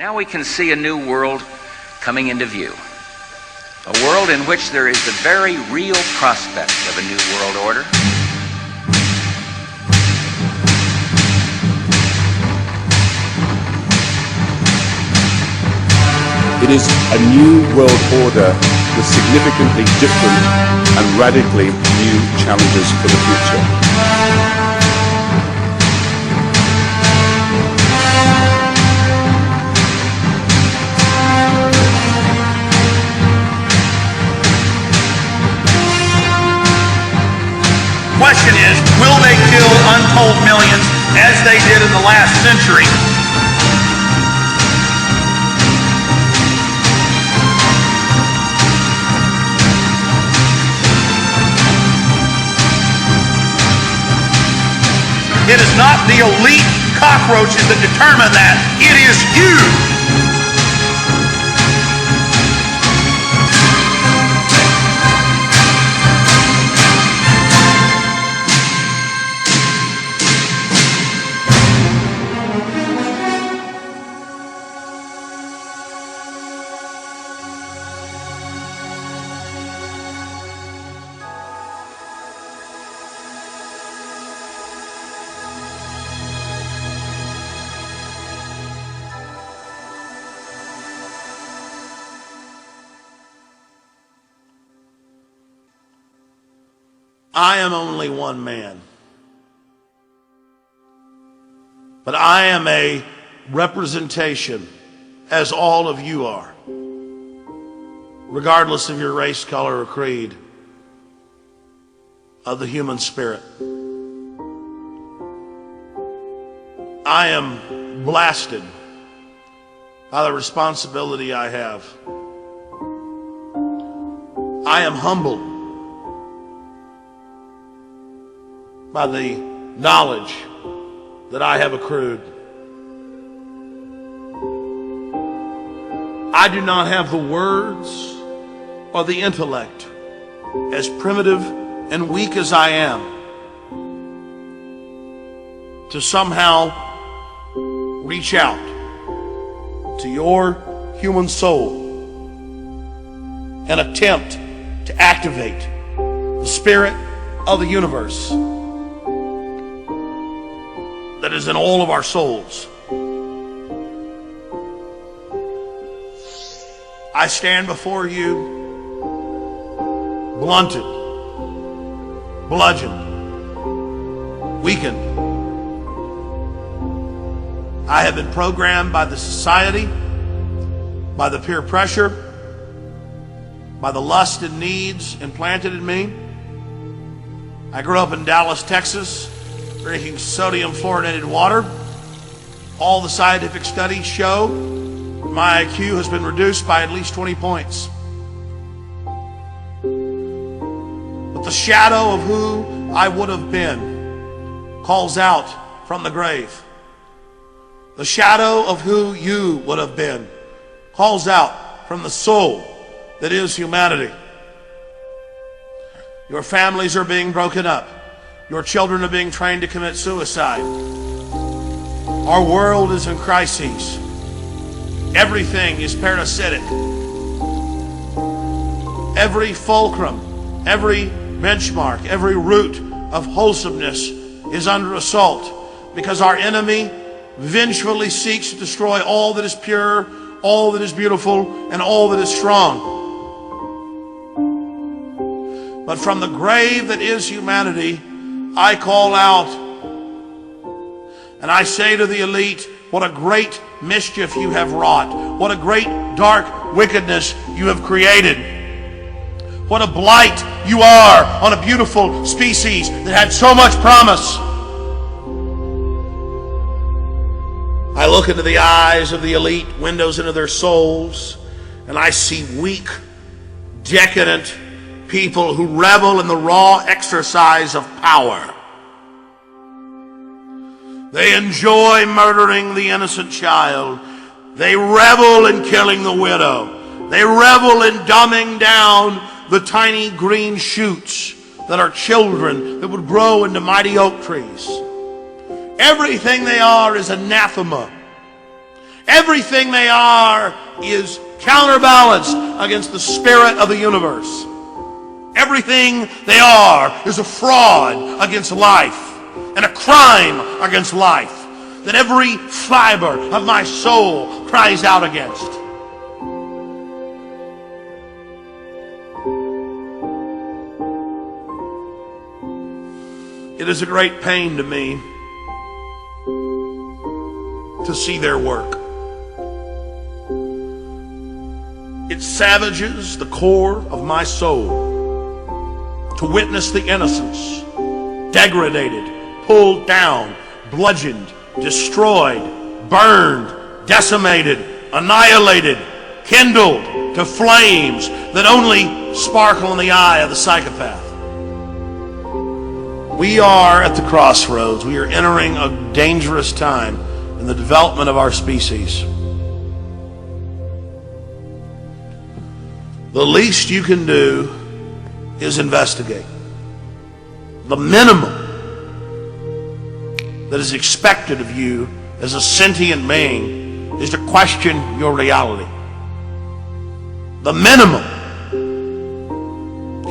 Now we can see a new world coming into view. A world in which there is the very real prospect of a new world order. It is a new world order with significantly different and radically new challenges for the future. Question is, will they kill untold millions as they did in the last century? It is not the elite cockroaches that determine that. It is you. I am only one man, but I am a representation, as all of you are, regardless of your race, color, or creed, of the human spirit. I am blasted by the responsibility I have. I am humbled by the knowledge that I have accrued. I do not have the words or the intellect, as primitive and weak as I am, to somehow reach out to your human soul and attempt to activate the spirit of the universe that is in all of our souls. I stand before you blunted, bludgeoned, weakened. I have been programmed by the society, by the peer pressure, by the lust and needs implanted in me. I grew up in Dallas, Texas, drinking sodium fluoridated water. All the scientific studies show my IQ has been reduced by at least 20 points. But the shadow of who I would have been calls out from the grave. The shadow of who you would have been calls out from the soul that is humanity. Your families are being broken up. Your children are being trained to commit suicide. Our world is in crises. Everything is parasitic. Every fulcrum, every benchmark, every root of wholesomeness is under assault because our enemy vengefully seeks to destroy all that is pure, all that is beautiful, and all that is strong. But from the grave that is humanity, I call out and I say to the elite, what a great mischief you have wrought. What a great dark wickedness you have created. What a blight you are on a beautiful species that had so much promise. I look into the eyes of the elite, windows into their souls, and I see weak, decadent people who revel in the raw exercise of power. They enjoy murdering the innocent child. They revel in killing the widow. They revel in dumbing down the tiny green shoots that are children that would grow into mighty oak trees. Everything they are is anathema. Everything they are is counterbalanced against the spirit of the universe. Everything they are is a fraud against life and a crime against life that every fiber of my soul cries out against. It is a great pain to me to see their work. It savages the core of my soul to witness the innocents degraded, pulled down, bludgeoned, destroyed, burned, decimated, annihilated, kindled to flames that only sparkle in the eye of the psychopath. We are at the crossroads. We are entering a dangerous time in the development of our species. The least you can do is investigate. The minimum that is expected of you as a sentient being is to question your reality. The minimum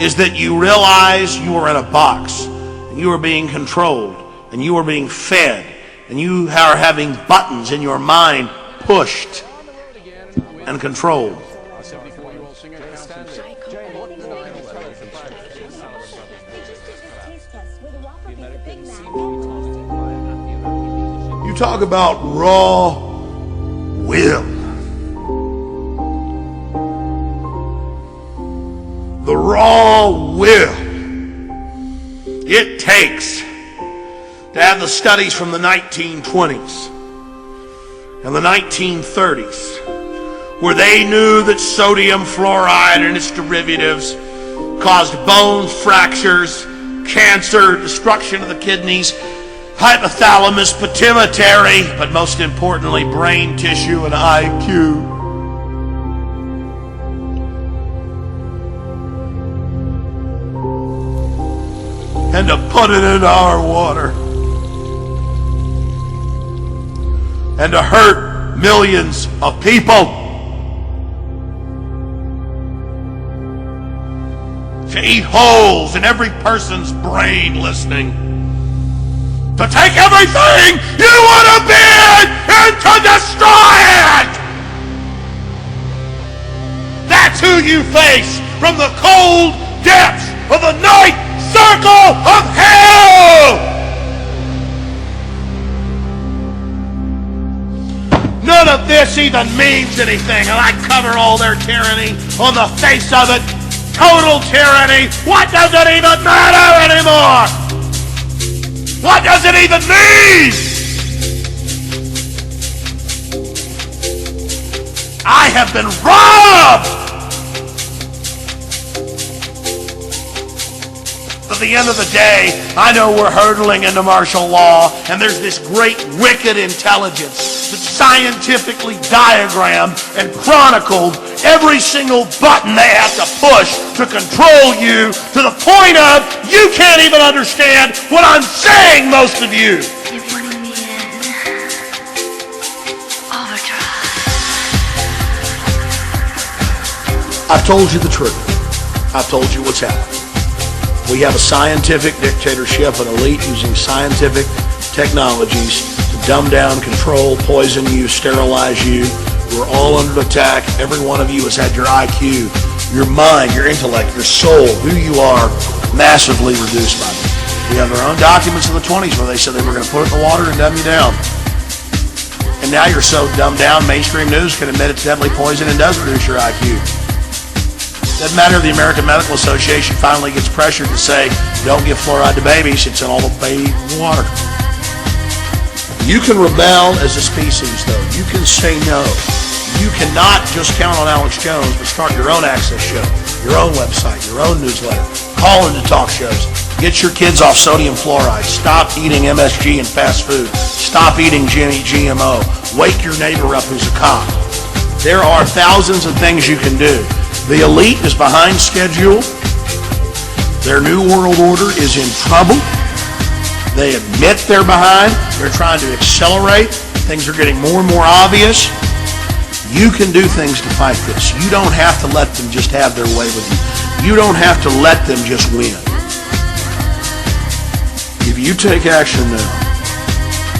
is that you realize you are in a box and you are being controlled and you are being fed and you are having buttons in your mind pushed and controlled. You talk about raw will. The raw will it takes to have the studies from the 1920s and the 1930s where they knew that sodium fluoride and its derivatives caused bone fractures, cancer, destruction of the kidneys, hypothalamus, pituitary, but most importantly, brain tissue and IQ. And to put it into our water. And to hurt millions of people. To eat holes in every person's brain listening. To take everything you would have been and to destroy it! That's who you face from the cold depths of the night circle of hell! None of this even means anything, and I cover all their tyranny on the face of it. Total tyranny. What does it even matter anymore? What does it even mean? I have been robbed. At the end of the day, I know we're hurtling into martial law, and there's this great wicked intelligence that scientifically diagrammed and chronicled every single button they have to push to control you to the point of you can't even understand what I'm saying, most of you. You're putting me in overdrive. I've told you the truth. I've told you what's happening. We have a scientific dictatorship, an elite using scientific technologies to dumb down, control, poison you, sterilize you. We're all under attack. Every one of you has had your IQ, your mind, your intellect, your soul, who you are, massively reduced by them. We have our own documents in the 20s where they said they were going to put it in the water and dumb you down. And now you're so dumbed down, mainstream news can admit it's deadly poison and does reduce your IQ. Doesn't matter if the American Medical Association finally gets pressured to say, don't give fluoride to babies, it's in all the baby water. You can rebel as a species, though. You can say no. You cannot just count on Alex Jones, but start your own access show, your own website, your own newsletter. Call into talk shows. Get your kids off sodium fluoride. Stop eating MSG and fast food. Stop eating GMO. Wake your neighbor up who's a cop. There are thousands of things you can do. The elite is behind schedule. Their new world order is in trouble. They admit they're behind. They're trying to accelerate. Things are getting more and more obvious. You can do things to fight this. You don't have to let them just have their way with you. You don't have to let them just win. If you take action now,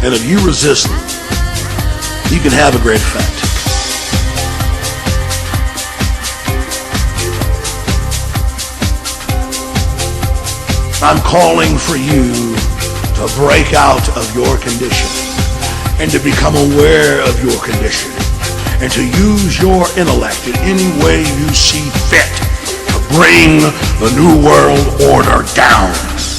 and if you resist them, you can have a great effect. I'm calling for you to break out of your condition and to become aware of your condition and to use your intellect in any way you see fit to bring the New World Order down.